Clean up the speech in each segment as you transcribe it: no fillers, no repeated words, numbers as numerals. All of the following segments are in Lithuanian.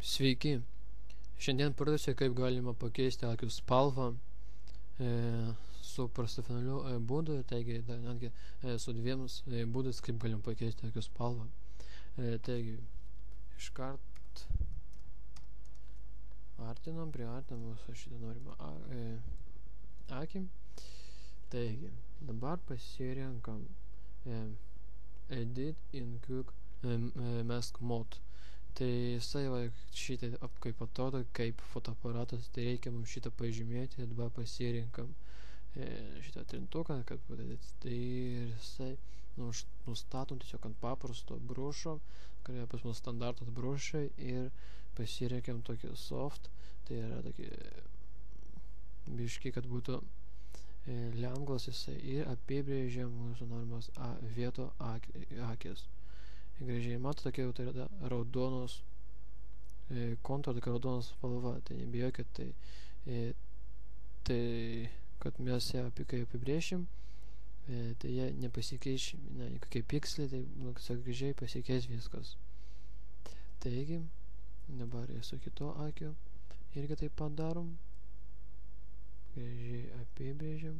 Sveiki! Šiandien parodysiu, kaip galima pakeisti akių spalvą su profesionaliu būdu, taigi netgi su dviems būdais, kaip galim pakeisti akių spalvą. Taigi, iškart priartinam mūsų šitą norimą akį. Taigi, dabar pasirenkam Edit in Quick Mask Mode. Tai jisai šitai kaip atrodo, kaip fotoaparatas, tai reikia mums šitą pažymėti, dabar pasirinkam šitą trintuką, kad tai jisai nustatom tiesiog ant paprasto brušo, kurie pas mus standartas brušai, ir pasirinkam tokį soft, tai yra tokį biškį, kad būtų lengvas jisai, ir apibrėžiam mūsų norimas vieto akis. Gražiai mato, tokia jau tai yra raudonos kontūro, tokia raudonos spalva, tai nebijokit, tai kad mes ją kai apibrėšim, tai jie nepasikeiš, kokie piksliai, tai gražiai pasikeis viskas. Taigi, dabar su kito akiu irgi taip pat darom, gražiai apibrėžiam.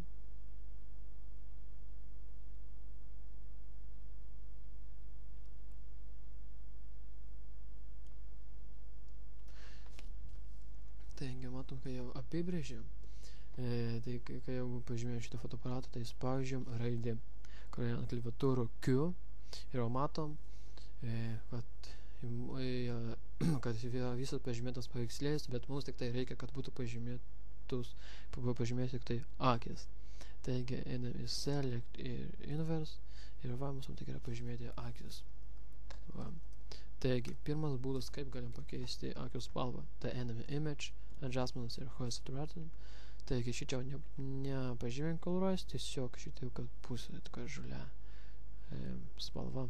Taigi, matom, kai jau apibrėžėm, tai kai jau pažymėjom šitą fotoaparatą, tai spaudžiam raidę, kurioje ant klaviatūrų Q, ir jau matom, kad visas pažymėtas paveikslėlis, bet mums tik tai reikia, kad būtų pažymėti tik tai akis. Taigi, einam į Select ir Inverse, ir mums tik yra pažymėti akis. Taigi, pirmas būdas, kaip galim pakeisti akių spalvą, tai einame Image, Adjustments ir Hue Saturation. Taigi, šitą nepažymėm koloruojasi, tiesiog šitą jau kad pusė tokia žalia spalva.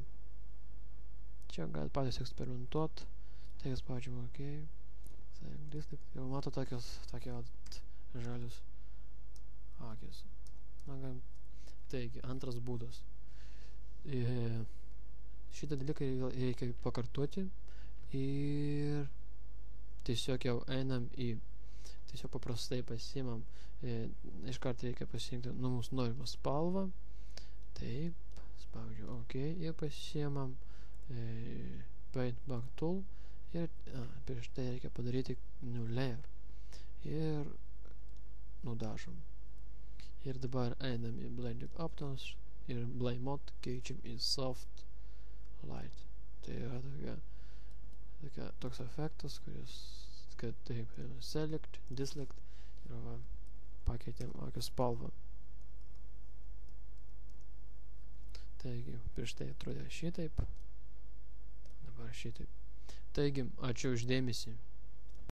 Čia gali patys eksperimentuot, taigi spaudžiam OK, jau mato tokios žalius akis. Taigi, antras būdas. Šitą dalyką reikia pakartoti ir tiesiog jau einam tiesiog paprastai pasimam, iškart reikia pasirinkti mūsų norimą spalvą, taip, spaudžiu OK ir pasimam Paint Back Tool ir prieš tai reikia padaryti New Layer ir nudažom. Ir dabar einam į Blending Options ir Blend Mode keičiam į Soft Light. Tai yra toks efektas, kuris, kad taip, Select, Deselect, ir pakeitėm akių spalvą. Taigi, prieš tai atrodė šitaip, dabar šitaip. Taigi, ačiū už dėmesį.